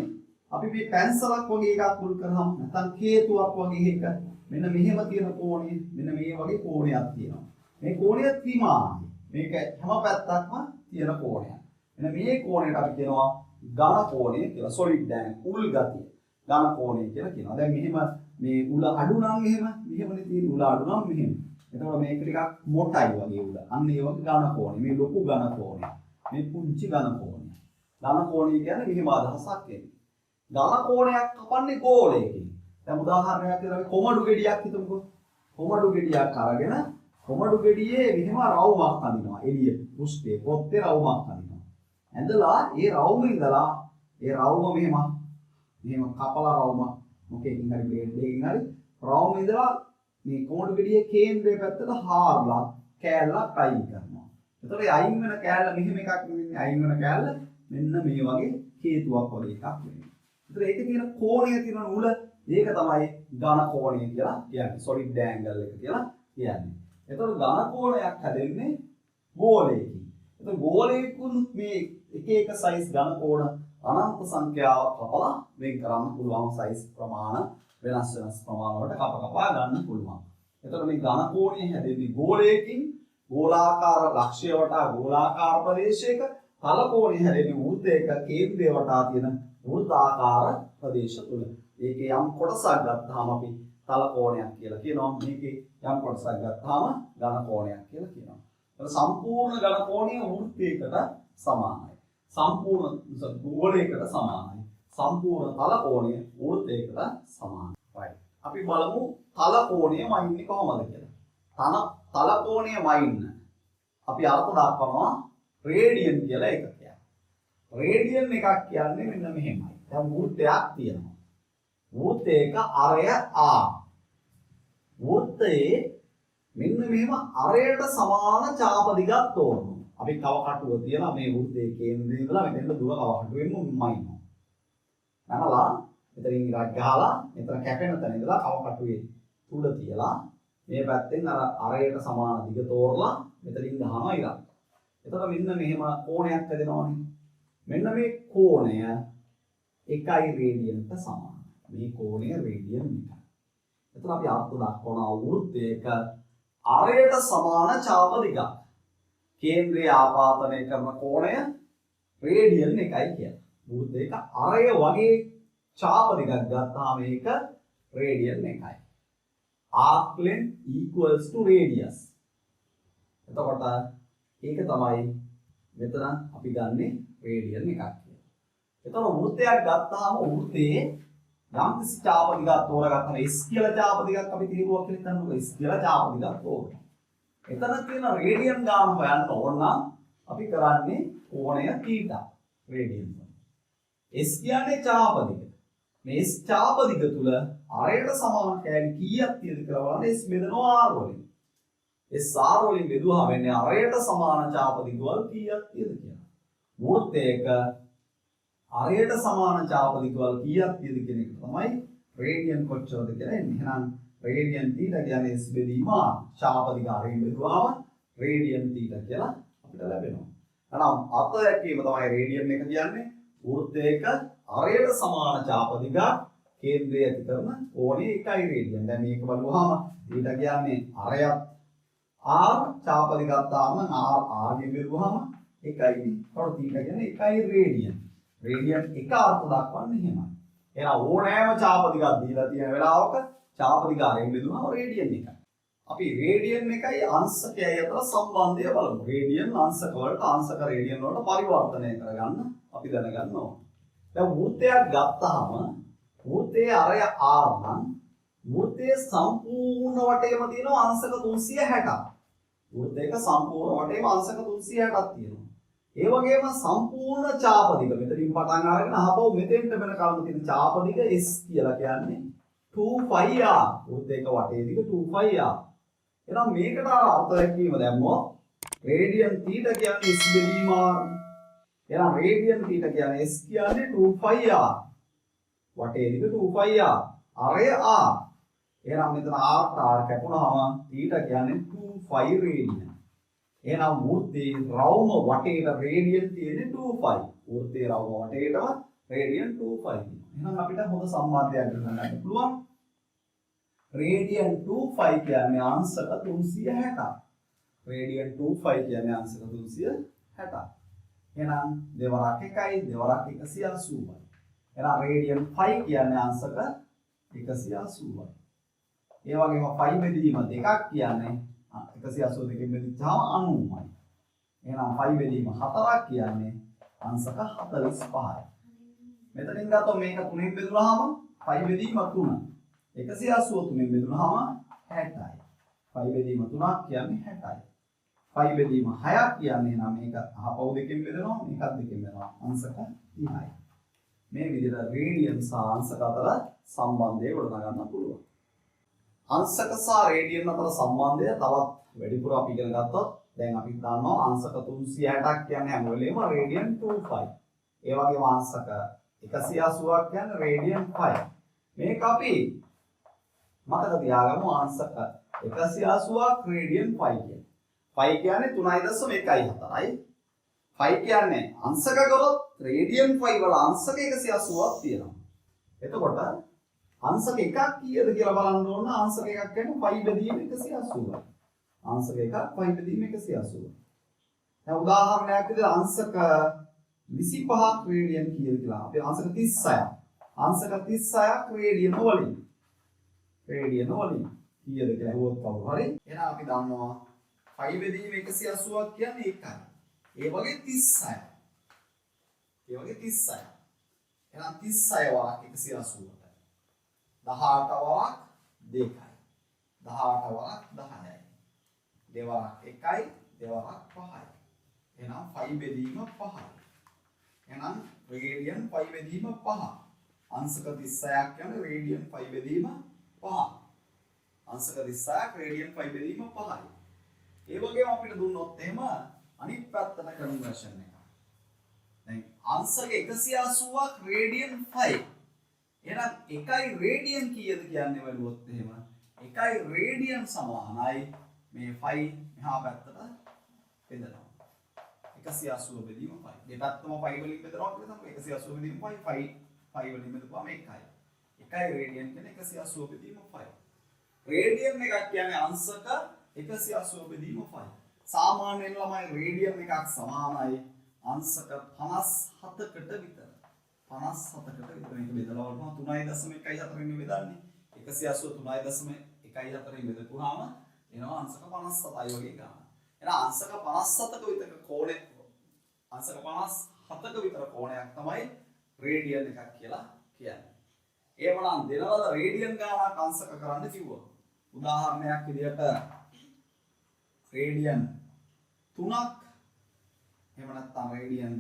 අපි මේ පැන්සලක් වගේ එකක් මුල් කරාම නැත්නම් කේතුවක් වගේ එක මෙන්න මෙහෙම තියෙන කෝණය මෙන්න මේ වගේ කෝණයක් තියෙනවා. මේ කෝණය ත්‍රිමානයි. මේක හැම පැත්තක්ම තියෙන කෝණයක්. මෙන්න මේ කෝණයට අපි කියනවා ඝන කෝණය කියලා. solid දැන් උල් ගතිය. ඝන කෝණය කියලා කියනවා. දැන් මෙහෙම මේ උල අඩු නම් මෙහෙමනේ තියෙන උල අඩු නම් මෙහෙම. එතකොට මේක ටිකක් මොටයි වගේ උල. අන්න ඒ වගේ ඝන කෝණය. මේ ලොකු ඝන කෝණය. මේ පුංචි ඝන කෝණය. ඝන කෝණය කියන්නේ මෙහෙම අදහසක් එන්නේ. ඝන කෝණයක් කපන්නේ ගෝලයකින්. දැන් උදාහරණයක් විදිහට අපි කොමඩු ගෙඩියක් හිතමුකෝ. කොමඩු ගෙඩියක් අරගෙන කොමඩු ගෙඩියේ මෙහෙම රවුමක් අඳිනවා. එළිය පුස්තේ පොත්තේ රවුමක් අඳිනවා. ඇඳලා ඒ රවුම ඉඳලා ඒ රවුම මෙහෙම කපලා රවුම මොකේකින් හරි බ්ලේඩ් එකකින් හරි රවුම ඉඳලා මේ කොමඩු ගෙඩියේ කේන්ද්‍රයේ පැත්තට හාරලා කෑල්ලක් අයින් කරනවා. එතකොට ඒ අයින් වෙන කෑල්ල මෙහෙම එකක් නෙවෙයි. අයින් වෙන කෑල්ල මෙන්න මේ වගේ හේතුවක් වගේ එකක් වෙනවා. එතකොට ඒකේ තියෙන කෝණය තියෙන උල ඒක තමයි ඝන කෝණය කියලා කියන්නේ. solid angle එක කියලා කියන්නේ. එතකොට ඝන කෝණයක් හැදෙන්නේ ගෝලයකින්. එතකොට ගෝලයකුත් මේ එක size ඝන කෝණ අනන්ත සංඛ්‍යාවක් කපලා වෙන් කරන්න පුළුවන් size ප්‍රමාණ වෙනස් ප්‍රමාණ වලට කපා ගන්න පුළුවන්. එතකොට මේ ඝන කෝණය හැදෙන්නේ ගෝලයකින් ගෝලාකාර ලක්ෂ්‍ය වටා ගෝලාකාර ප්‍රදේශයක තල කෝණය හැදෙන්නේ වෘත්තයක කේන්ද්‍රය වටා තියෙන වෘත්තාකාර ප්‍රදේශ තුල. ඒකේ යම් කොටසක් ගත්තාම අපි තල කෝණයක් කියලා කියනවා. මේකේ යම් කොටසක් ගත්තාම ඝන කෝණයක් කියලා කියනවා. සම්පූර්ණ ඝන කෝණය වෘත්තයකට සමානයි. සම්පූර්ණ ගෝලයකට සමානයි. සම්පූර්ණ තල කෝණය වෘත්තයකට සමානයි. right. අපි බලමු තල කෝණය මයින්නේ කොහොමද කියලා. තල කෝණය මයින්න අපි අර්ථ දක්වනවා රේඩියන් කියලා එකක්. රේඩියන් එකක් කියන්නේ මෙන්න මෙහෙමයි. දැන් වෘත්තයක් තියෙනවා. වෘත්තයක අරය R. වෘත්තයේ මෙන්න මෙහෙම අරයට සමාන චාප දිගක් තෝරනවා. අපි කව කටුව තියලා මේ වෘත්තයේ කේන්ද්‍රය ඉඳලා මෙතෙන්ට දුර කව කටුවෙන්ම මයින්නවා. නැනලා මෙතනින් ඉරක් ගහලා මෙතන කැපෙන තැන ඉඳලා කව කටුවේ තුඩ තියලා මේ පැත්තෙන් අර අරයට සමාන දිග තෝරලා මෙතනින් ගහනවා ඉරක්. එතකොට මෙන්න මෙහෙම කෝණයක් හැදෙනවනේ. මෙන්න මේ කෝණය 1 රේඩියන්ට සමානයි. මේ කෝණය රේඩියන් 1. එතකොට අපි අර්ථ දක්වනවා වෘත්තයක අරයට සමාන චාප දිගක්. කේන්ද්‍රය ආපාතනය කරන කෝණය රේඩියන් 1යි කියලා. වෘත්තයක අරය වගේ චාප දිගක් ගත්තාම මේක Radeon 1යි. arc length equals to radius. එතකොට ඒක තමයි මෙතන අපි ගන්නෙ රේඩියන් එකක් කියලා. එතකොට වෘත්තයක් ගත්තාම වෘත්තයේ යම් කිසි චාප දිගක් තෝරගත්තම S කියලා චාප දිගක් අපි තීරුවක් කියලා හිතන්නකො S කියලා චාප දිගක් තෝරනවා. එතන තියෙන රේඩියන් ගාන හොයන්න ඕන නම් අපි කරන්නේ කෝණය θ රේඩියන්. S කියන්නේ චාප දිග. මේ S චාප දිග තුල අරයට සමාන කෑලි කීයක් තියෙද කියලා බලන්න S බෙදනවා R වලින්. S R වලින් බෙදුවා වෙන්නේ අරයට සමාන චාප දිගවල කීයක් තියෙද කියලා. වෘත්තයක අරයට සමාන චාප දිගවල කීයක් තියෙද කියන එක තමයි රේඩියන් කොච්චරද කියලා එන්නේ. එහෙනම් රේඩියන් θ කියන්නේ S බෙදීම චාප දිග අරයෙන් බෙදුවාම රේඩියන් θ කියලා අපිට ලැබෙනවා. එහෙනම් අර්ථ දැක්වීම තමයි රේඩියන් එක කියන්නේ. වෘත්තයක අරයට සමාන චාප දිග කේන්ද්‍රය ඇති කරන කෝණය 1 රේඩියන්. දැන් මේක බලුවාම ඊට කියන්නේ අරයක් R චාප දිගක් දාන්න R ගෙන් බෙදුවාම 1යි. ඒකට θ කියන්නේ 1 රේඩියන්. රේඩියන් 1 අර්ථ දක්වන්නේ එහෙමයි. එහෙනම් ඕනෑම චාප දිගක් දීලා තියෙන වෙලාවක චාප දිග අරෙන් බෙදුවාම රේඩියන් 1යි. අපි රේඩියන් 1යි අංශකයයි අතර සම්බන්ධය බලමු. රේඩියන් අංශක වලට අංශක රේඩියන් වලට පරිවර්තනය කරගන්න අපි දැනගන්න ඕන. දැන් වෘත්තයක් ගත්තාම වෘත්තයේ අරය R නම් වෘත්තයේ සම්පූර්ණ වටේම තියෙනවා අංශක 360ක්. වෘත්තයක සම්පූර්ණ වටේම අංශක 360ක් තියෙනවා. ඒ වගේම සම්පූර්ණ චාප දිග මෙතනින් පටන් අරගෙන ආපහු මෙතෙන්ට වෙනකල්ම තියෙන චාප දිග S කියලා කියන්නේ 2πr. වෘත්තයක වටේ දිග 2πr. එහෙනම් මේකට අර්ථ දැක්වීම දැම්මොත් රේඩියන් θ කියන්නේ S බෙදීම R. එහෙනම් රේඩියන් θ කියන්නේ S කියන්නේ 2πr. වටේ දිග 2πr. අරය R. එහෙනම් මෙතන R කැපුණාම θ කියන්නේ 2π රේඩියන්. එහෙනම් වෘත්තයේ රවුම වටේට රේඩියන් තියෙන්නේ 2π. වෘත්තයේ රවුම වටේටම රේඩියන් 2π. එහෙනම් අපිට හොඳ සම්බන්ධයක් ගන්න පුළුවන්. රේඩියන් 2π කියන්නේ අංශක 360ක්. රේඩියන් 2π කියන්නේ අංශක 360ක්. එහෙනම් දෙවරක් 1යි දෙවරක් 180යි. එහෙනම් රේඩියන් 5 කියන්නේ අංශක 180යි. ඒ වගේම 5 බෙදීම දෙකක් කියන්නේ 182කින් බෙදිච්චාම 90යි. එහෙනම් 5 බෙදීම 4ක් කියන්නේ අංශක 45යි. මෙතනින් ගත්තොත් මේක 3න් බෙදුනහම 5 බෙදීම 3. 183න් බෙදුනහම 60යි. 5 බෙදීම 3ක් කියන්නේ 60යි. 5 බෙදීම 6ක් කියන්නේ නම් මේක අහපව් දෙකෙන් බෙදනවා මේකත් දෙකෙන් බෙදනවා අංශක 30යි. මේ විදිහට රේඩියන් සහ අංශක අතර සම්බන්ධය ගොඩනගන්න පුළුවන්. අංශක සහ රේඩියන් අතර සම්බන්ධය තවත් වැඩිපුර අපි ඉගෙන ගත්තොත් දැන් අපි දන්නවා අංශක 360ක් කියන්නේ හැම වෙලේම රේඩියන් 2π. ඒ වගේම අංශක 180ක් කියන්නේ රේඩියන් 5. මේක අපි මතක තියාගමු අංශක 180ක් රේඩියන් 5 කියන්නේ. 5 කියන්නේ 3.14යි. 5 කියන්නේ අංශක කරොත් රේඩියන් 5 වල අංශක 180ක් තියෙනවා. එතකොට අංශක එකක් කීයද කියලා බලන්න ඕන. අංශක එකක් කියන්නේ 5 බෙදීම 180යි. අංශක එකක් 5 බෙදීම 180යි. දැන් උදාහරණයක් විදිහට අංශක 25ක් රේඩියන් කීයද කියලා. අපි අංශක 36ක්. අංශක 36ක් රේඩියන් වලින් කීයද කියලා අහුවොත් කවුරු හරි. එහෙනම් අපි දන්නවා 5 බෙදීම 180ක් කියන්නේ ඒකයි. ඒ වගේ 36. ඒ වගේ 36. එහෙනම් 36 වරක් 180ට. 18 වරක් 2යි. 18 වරක් 10යි. දෙවරක් 1යි, දෙවරක් 5යි. එහෙනම් 5 බෙදීම 5යි. එහෙනම් රේඩියන් 5 බෙදීම 5. අංශක 36ක් කියන්නේ රේඩියන් 5 බෙදීම 5. අංශක 36ක් රේඩියන් 5 බෙදීම 5යි. ඒ වගේම අපිට දුන්නොත් එහෙම අනිත් පැත්තට කන්වර්ෂන් එක. දැන් අංශක 180ක් රේඩියන් 5. එහෙනම් 1යි රේඩියන් කීයද කියන්නේ බලුවොත් එහෙම 1යි රේඩියන් සමානයි මේ 5 මෙහා පැත්තට බෙදනවා. 180 බෙදීම 5. දෙපැත්තම 5 වලින් බෙදනවා කියලා තමයි 180 බෙදීම 5 5 වලින් බෙදුවාම 1යි. 1යි රේඩියන් කියන්නේ 180 බෙදීම 5. රේඩියන් එකක් කියන්නේ අංශක 180 බෙදීම 5. සාමාන්‍යයෙන් ළමයි රේඩියන් එකක් සමානයි අංශක 57කට විතර. 57කට විතර මේක බෙදලා වලම 3.14 නේ බෙදන්නේ. 180 3.14 බෙදපුවාම එනවා අංශක 57යි වගේ ගන්න. එහෙනම් අංශක 57ක විතර කෝණය අංශක 57ක විතර කෝණයක් තමයි රේඩියන් එකක් කියලා කියන්නේ. ඒවනම් දෙනවල රේඩියන් ගානක් අංශක කරන්න කිව්වා. උදාහරණයක් විදිහට රේඩියන් 3ක් එහෙම නැත්නම් රේඩියන්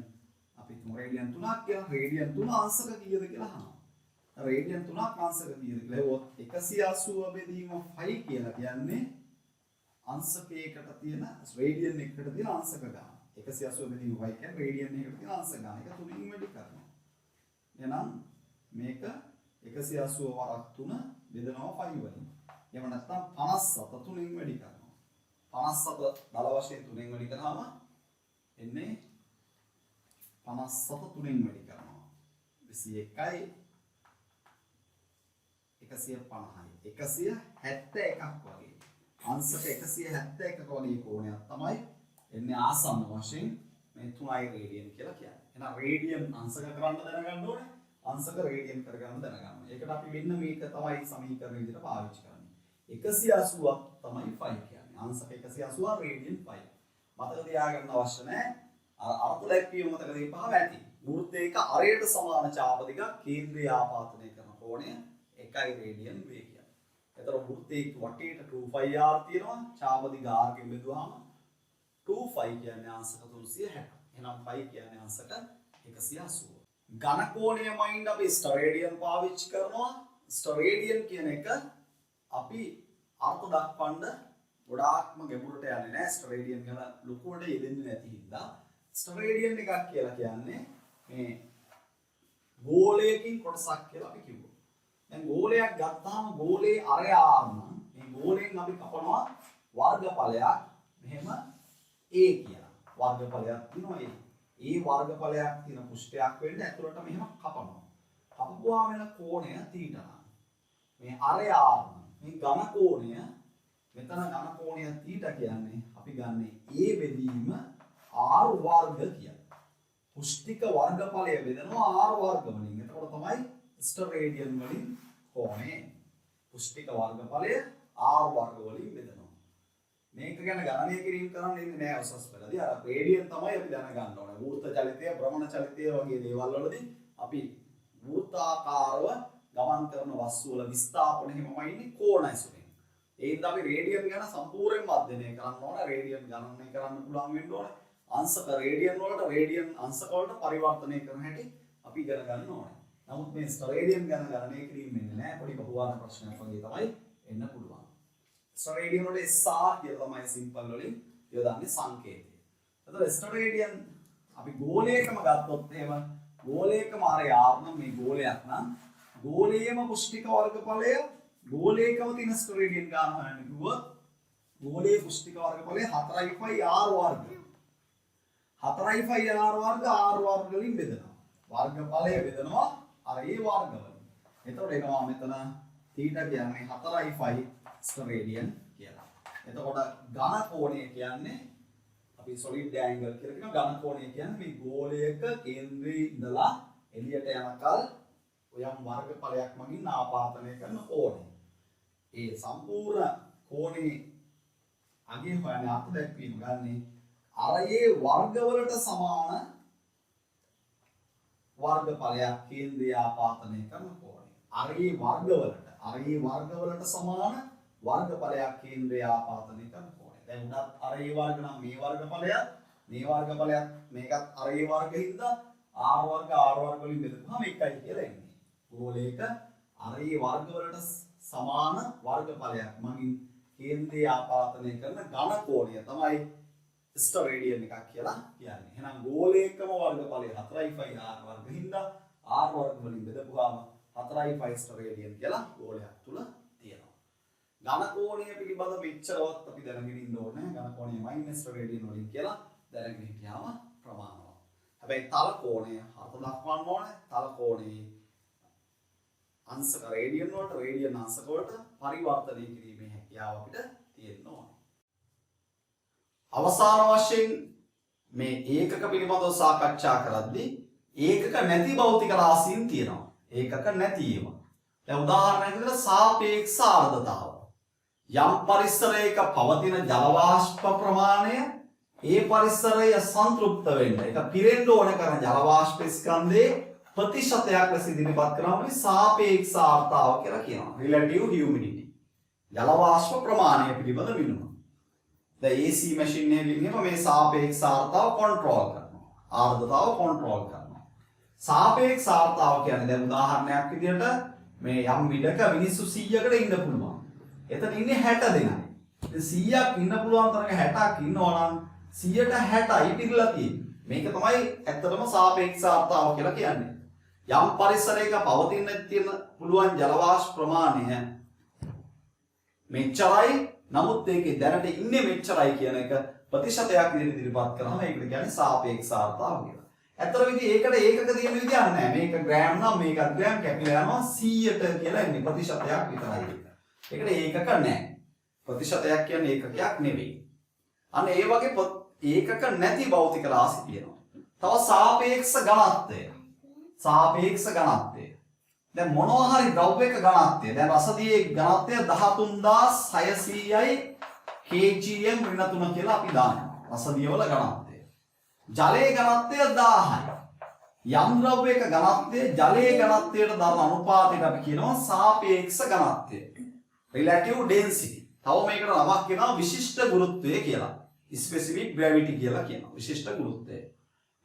අපි තුන් රේඩියන් 3ක් කියලා රේඩියන් 3 අංශක කීයද කියලා අහනවා. රේඩියන් 3ක් අංශක කීයද කියලා හෙවොත් 180 බෙදීම 5 කියලා කියන්නේ අංශකයකට තියෙන රේඩියන් එකකට තියෙන අංශක ගාන. 180 බෙදීම 5 කියන්නේ රේඩියන් එකකට තියෙන අංශක ගාන. ඒක තුනින් වැඩි කරනවා. එහෙනම් මේක 180 වරක් 3 බෙදනවා 5 වලින්. එහෙම නැත්නම් 57 තුනින් වැඩි කරනවා. 57 දල වශයෙන් තුනෙන් වැඩි කරාම එන්නේ 57 තුනෙන් වැඩි කරනවා. 21යි 150යි 171ක් වගේ. අංශක 171ක වගේ කෝණයක් තමයි එන්නේ ආසන්න වශයෙන් මේ 3යි රේඩියන් කියලා කියන්නේ. එහෙනම් රේඩියන් අංශක කරන්න දැනගන්න ඕනේ. අංශක රේඩියන් කරගන්න දැනගන්න. ඒකට අපි මෙන්න මේක තමයි සමීකරණ විදිහට පාවිච්චි කරන්නේ. 180ක් තමයි 5 කියන්නේ. අංශක 180 රේඩියන් 5. මතක තියාගන්න අවශ්‍ය නැහැ. අර්ථ දැක්වීම මතක තියාපහම ඇති. වෘත්තයක අරයට සමාන චාප දෙකක් කේන්ද්‍රය ආපාතනය කරන කෝණය 1යි රේඩියන් වේ කියන්නේ. එතකොට වෘත්තයක වටේට 2πr තියෙනවා. චාප දිග r ගෙන් බෙදුවාම 2π කියන්නේ අංශක 360. එහෙනම් 5 කියන්නේ අංශක 180. ඝන කෝණයමයින් අපි ස්ටරේඩියන් පාවිච්චි කරනවා. ස්ටරේඩියන් කියන එක අපි අර්ථ දක්වන්න ගොඩාක්ම ගැඹුරට යන්නේ නැහැ. ස්ටරේඩියන් ගැන ලොකුවට යෙදෙන්නේ නැති හින්දා ස්ටරේඩියන් එකක් කියලා කියන්නේ මේ ගෝලයකින් කොටසක් කියලා අපි කිව්වා. දැන් ගෝලයක් ගත්තාම ගෝලයේ අරය r නම් මේ ගෝලයෙන් අපි කපනවා වර්ගඵලයක් මෙහෙම a කියලා. වර්ගඵලයක් තියෙනවා a. ඒ වර්ගඵලයක් තියෙන පුෂ්ඨයක් වෙන්න ඇතුළට මෙහෙම කපනවා. කපපුවා වෙන කෝණය θ. මේ අරය r මේ ඝන කෝණය මෙතන ඝන කෝණය θ කියන්නේ අපි ගන්නෙ a බෙදීම r වර්ග කියලා. පුෂ්ඨික වර්ගඵලය බෙදනවා r වර්ග වලින්. එතකොට තමයි ස්ටරේඩියන් වලින් කෝණය. පුෂ්ඨික වර්ගඵලය r වර්ග වලින් බෙදනවා. මේක ගැන ගණනය කිරීම කරන්න ඉන්නේ නෑ උසස් පෙළදී. අර රේඩියන් තමයි අපි දැනගන්න ඕනේ. වෘත්ත චලිතය, භ්‍රමණ චලිතය වගේ දේවල් වලදී අපි වෘත්තාකාරව ගමන් කරන වස්තු වල විස්ථාපන හිමමයි ඉන්නේ කෝණ ඇසුරෙන්. ඒ හින්දා අපි රේඩියන් ගැන සම්පූර්ණයෙන්ම අධ්‍යයනය කරන්න ඕනේ. රේඩියන් ගණනය කරන්න පුළුවන් වෙන්න ඕනේ. අංශක රේඩියන් වලට රේඩියන් අංශක වලට පරිවර්තනය කරන හැටි අපි ඉගෙන ගන්න ඕනේ. නමුත් මේ ස්ටරේඩියන් ගැන ගණනය කිරීම වෙන්නේ නැහැ. පොඩි බහුවාද ප්‍රශ්නයක් වගේ තමයි එන්න පුළුවන්. ස්ටරේඩියන් වල SR කියලා තමයි සිම්පල් වලින් යොදන්නේ සංකේතය. එතකොට ස්ටරේඩියන් අපි ගෝලයකම ගත්තොත් එහෙම ගෝලයකම R නම් මේ ගෝලයක් නම් ගෝලයේම පුෂ්ඨික වර්ගඵලය ගෝලයකම තියෙන ස්ටරේඩියන් ගන්න හොයන්න කිව්වොත් ගෝලයේ පුෂ්ඨික වර්ගඵලය 4πr වර්ග. 4πr වර්ග r වර්ග වලින් බෙදනවා. වර්ගඵලය බෙදනවා අර ඒ වර්ග වලින්. එතකොට එනවා මෙතන θ කියන්නේ 4π ස්ටරේඩියන් කියලා. එතකොට ඝන කෝණය කියන්නේ අපි solid angle කියලා කියන ඝන කෝණය කියන්නේ මේ ගෝලයක කේන්ද්‍රයේ ඉඳලා එළියට යනකල් ඔයම් වර්ගඵලයක් මගින් ආපාතනය කරන කෝණය. ඒ සම්පූර්ණ කෝණේ අගේ හොයන්නේ අර්ථ දැක්වීම ගන්නේ අරයේ වර්ගවලට සමාන වර්ගඵලයක් කේන්ද්‍රය ආපාතනය කරන කෝණය. අරයේ වර්ගවලට සමාන වර්ගඵලයක් කේන්ද්‍රය ආපාතනය කරන කෝණය. දැන් උනත් අරයේ වර්ග නම් මේ වර්ගඵලයක්, මේ වර්ගඵලයක් මේකත් අරයේ වර්ගින්ද r වර්ග වලින් බෙදුවාම එකයි කියලා එන්නේ. ගෝලයක අරයේ වර්ගවලට සමාන වර්ගඵලයක් මගින් කේන්ද්‍රය ආපාතනය කරන ඝන කෝණය තමයි ස්ටරේඩියන් එකක් කියලා කියන්නේ. එහෙනම් ගෝලයකම වර්ගඵලය 4යි r වර්ගින්ද r වර්ග වලින් බෙදපුවාම 4යි ස්ටරේඩියන් කියලා ගෝලයක් තුල තියෙනවා. ඝන කෝණය පිළිබඳ මෙච්චරවත් අපි දැනගෙන ඉන්න ඕනේ. ඝන කෝණය මයිනස් රේඩියන් වලින් කියලා දැනගෙන හිටියාම ප්‍රමාණවත්. හැබැයි තල කෝණය අර්ථ දක්වන්න ඕනේ. තල කෝණයේ අංශක රේඩියන් වලට රේඩියන් අංශක වලට පරිවර්තනය කිරීමේ හැකියාව අපිට තියෙන්න ඕනේ. අවසාන වශයෙන් මේ ඒකක පිළිබඳව සාකච්ඡා කරද්දී ඒකක නැති භෞතික රාශීන් තියෙනවා. ඒකක නැති ඒවා. දැන් උදාහරණයක් විදිහට සාපේක්ෂ ආර්ද්‍රතාව. යම් පරිසරයක පවතින ජල වාෂ්ප ප්‍රමාණය ඒ පරිසරය සන්තුෂ්ත වෙන්න ඒක පිරෙන්න ඕන කරන ජල වාෂ්ප ස්කන්ධයේ ප්‍රතිශතයක් ලෙස ඉදිරිපත් කරනවා මේ සාපේක්ෂ ආර්ද්‍රතාව කියලා කියනවා. relative humidity. ජල වාෂ්ප ප්‍රමාණය පිළිබඳ විනුම. දැන් AC මැෂින් එකකින් එහෙම මේ සාපේක්ෂ ආර්ද්‍රතාව කන්ට්‍රෝල් කරනවා. ආර්ද්‍රතාව කන්ට්‍රෝල් කරනවා. සාපේක්ෂ ආර්ද්‍රතාව කියන්නේ දැන් උදාහරණයක් විදිහට මේ යම් විඩක මිනිස්සු 100කට ඉන්න පුළුවන්. එතන ඉන්නේ 60 දෙනා. ඉතින් 100ක් ඉන්න පුළුවන් තරක 60ක් ඉන්නවා නම් 100ට 60යි පිරලා තියෙන්නේ. මේක තමයි ඇත්තටම සාපේක්ෂ ආර්ද්‍රතාව කියලා කියන්නේ. යම් පරිසරයක පවතින තියෙන පුළුවන් ජල වාෂ්ප ප්‍රමාණය මෙච්චරයි. නමුත් ඒකේ දැනට ඉන්නේ මෙච්චරයි කියන එක ප්‍රතිශතයක් විදිහට ඉදිරිපත් කරාම ඒකට කියන්නේ සාපේක්ෂ ආර්ද්‍රතාව කියලා. ඇත්තටම ඉතින් ඒකට ඒකක තියෙන විදියක් නැහැ. මේක ග්‍රෑම් නම් මේකත් ග්‍රෑම් කැපිලා යනවා 100ට කියලා ඉන්නේ ප්‍රතිශතයක් විතරයි. ඒකට ඒකක නැහැ. ප්‍රතිශතයක් කියන්නේ ඒකකයක් නෙවෙයි. අන්න ඒ වගේ ඒකක නැති භෞතික රාශි තියෙනවා. තව සාපේක්ෂ ඝනත්වය. සාපේක්ෂ ඝනත්වය. දැන් මොනවා හරි ද්‍රව්‍යයක ඝනත්වය. දැන් රසදියේ ඝනත්වය 13600යි kgm ඍණ 3 කියලා අපි දානවා. රසදිය වල ඝනත්වය. ජලයේ ඝනත්වය 1000යි. යම් ද්‍රව්‍යයක ඝනත්වය ජලයේ ඝනත්වයට දාන අනුපාතයට අපි කියනවා සාපේක්ෂ ඝනත්වය. relative density. තව මේකට නමක් කියනවා විශිෂ්ට ගුරුත්වය කියලා. specific gravity කියලා කියනවා. විශිෂ්ට ගුරුත්වය.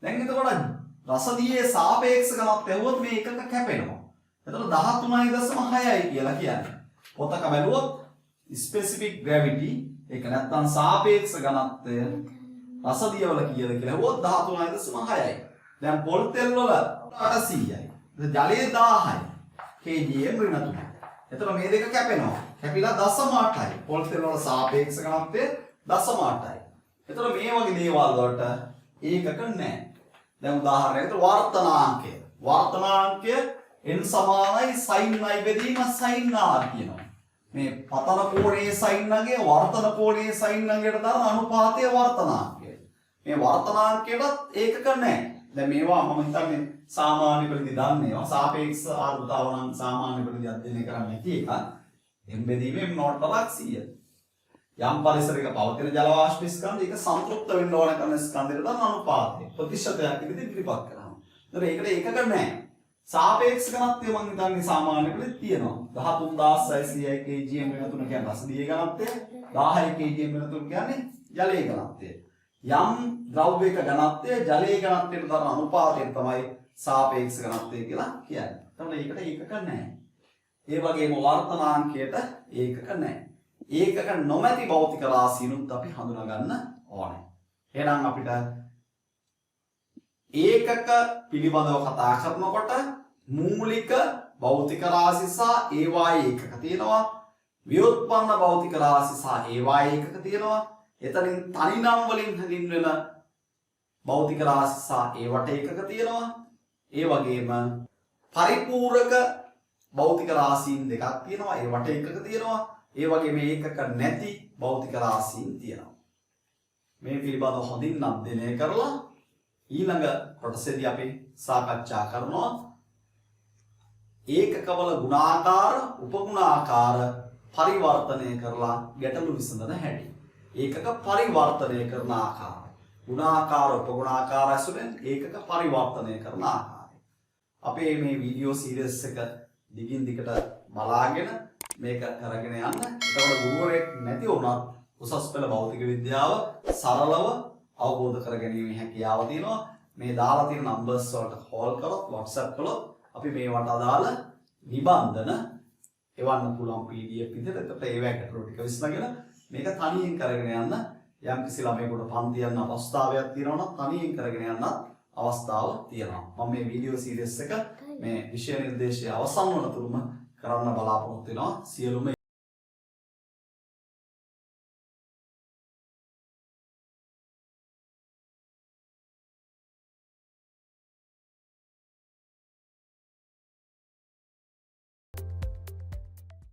දැන් එතකොට රසදියේ සාපේක්ෂ ඝනත්වය වුවොත් මේ එකක කැපෙනවා. එතකොට 13.6යි කියලා කියන්නේ. පොතක බැලුවොත් specific gravity ඒක නැත්තම් සාපේක්ෂ ඝනත්වය රසදිය වල කීයද කියලා හුවොත් 13.6යි. දැන් පොල් තෙල් වල 800යි. ජලයේ 1000යි. kgm ඍණ 3. එතකොට මේ දෙක කැපෙනවා. කැපිලා 0.8යි. පොල් තෙල් වල සාපේක්ෂ ඝනත්වය 0.8යි. එතකොට මේ වගේ දේවල් වලට ඒකක නැහැ. දැන් උදාහරණයකට වර්තනාංකය. වර්තනාංකය n සමානයි sin i බෙදීම sin r කියනවා. මේ පතන කෝණයේ sin අගේ වර්තන කෝණයේ sin අගයට දාන අනුපාතය වර්තනාංකය. මේ වර්තනාංකයටත් ඒකක නැහැ. දැන් මේවා මම හිතන්නේ සාමාන්‍ය පරිදි දන්නේවා. සාපේක්ෂ ආර්ද්‍රතාව නම් සාමාන්‍ය පරිදි අධ්‍යයනය කරන්නේ නැති එක. m බෙදීමේ නෝට් බලක් 100. යම් පරිසරයක පවතින ජල වාෂ්ප ස්කන්ධ ඒක සන්තුෂ්ත වෙන්න ඕන කරන ස්කන්ධයට දාන අනුපාතය. ප්‍රතිශතයක් විදිහට ඉදිරිපත් කරනවා. ඒතර ඒකට ඒකක නැහැ. සාපේක්ෂ ඝනත්වය මම හිතන්නේ සාමාන්‍ය පරිදි තියෙනවා. 13600යි kgm ඍණ 3 කියන්නේ රසදියේ ඝනත්වය. 1000යි kgm ඍණ 3 කියන්නේ ජලයේ ඝනත්වය. යම් ද්‍රව්‍යයක ඝනත්වය ජලයේ ඝනත්වයට දාන අනුපාතය තමයි සාපේක්ෂ ඝනත්වය කියලා කියන්නේ. එතකොට ඒකට ඒකක නැහැ. ඒ වගේම වර්තනාංකයට ඒකක නැහැ. ඒකක නොමැති භෞතික රාශීනුත් අපි හඳුනා ගන්න ඕනේ. එහෙනම් අපිට ඒකක පිළිබඳව කතා කරනකොට මූලික භෞතික රාශි සහ ඒවායේ ඒකක තියෙනවා. ව්‍යුත්පන්න භෞතික රාශි සහ ඒවායේ ඒකක තියෙනවා. එතනින් තනි නම් වලින් හැඳින්වෙන භෞතික රාශි සහ ඒවට ඒකක තියෙනවා. ඒ වගේම පරිපූර්ණක භෞතික රාශීන් දෙකක් තියෙනවා. ඒවට ඒකක තියෙනවා. ඒ වගේම ඒකක නැති භෞතික රාශීන් තියෙනවා. මේ පිළිබඳව හොඳින් අධ්‍යයනය කරලා ඊළඟ කොටසේදී අපි සාකච්ඡා කරනවා ඒකකවල ගුණාකාර උපගුණාකාර පරිවර්තනය කරලා ගැටලු විසඳන හැටි. ඒකක පරිවර්තනය කරන ආකාරය. ගුණාකාර උපගුණාකාර ඇසුරෙන් ඒකක පරිවර්තනය කරන ආකාරය. අපේ මේ වීඩියෝ සීරීස් එක දිගින් දිගට බලාගෙන මේක කරගෙන යන්න. එතකොට ගුරුවරයෙක් නැති වුණත් උසස් පෙළ භෞතික විද්‍යාව සරලව අවබෝධ කරගැනීමේ හැකියාව තියෙනවා. මේ දාලා තියෙන නම්බර්ස් වලට කෝල් කරොත් WhatsApp කළොත් අපි මේවට අදාළ නිබන්ධන එවන්න පුළුවන් PDF විදිහට. එතකොට ඒ වැටරෝ ටික විශ්ලේෂණය මේක තනියෙන් කරගෙන යන්න යම් කිසි ළමයෙකුට පන්ති යන අවස්ථාවක් තියෙනවා නම් තනියෙන් කරගෙන යන්න අවස්ථාව තියෙනවා. මම මේ වීඩියෝ සීරීස් එක මේ විෂය නිර්දේශය අවසන් වන තුරුම කරන්න බලාපොරොත්තු වෙනවා. සියලුම